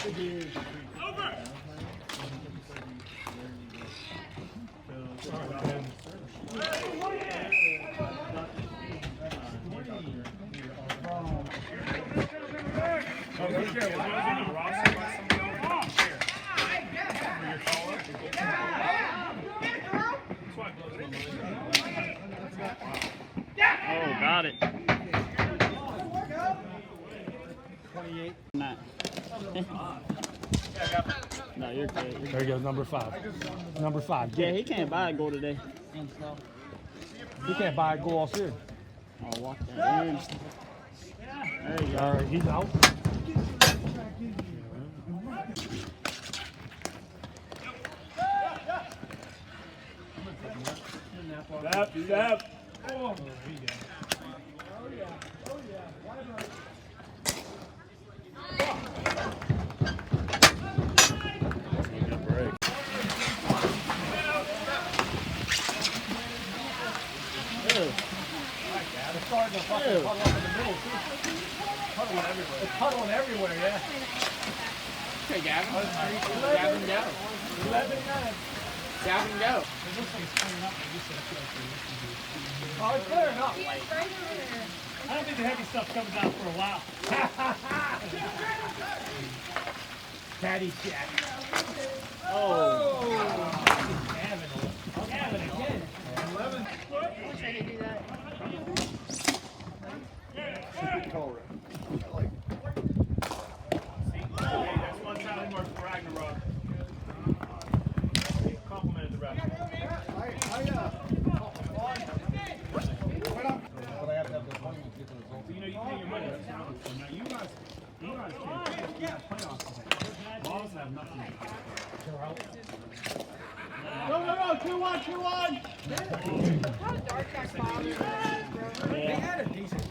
Oh, got it. 28. No, you're good. There you go, number 5. Number 5. Yeah, he can't buy a goal today. He can't buy a goal all season. Oh, walk that in. There you go. All right, he's out. Step. Oh, Puddling everywhere, yeah. Okay, Gavin. Gavin, go. 11-9. Gavin, go. Oh, it's clear enough. I don't think the heavy stuff comes out for a while. Caddy Jack. Oh. Gavin again. 11. I wish I could do that. That's one time more for Ragnarok. Complimented the ref. But I have to have the appointment to get the results. You know, you pay your money. That's not now you guys can't playoffs today. Balls have nothing. Go, 2-1, 2-1. How dark that cloud is, bro. They had a decent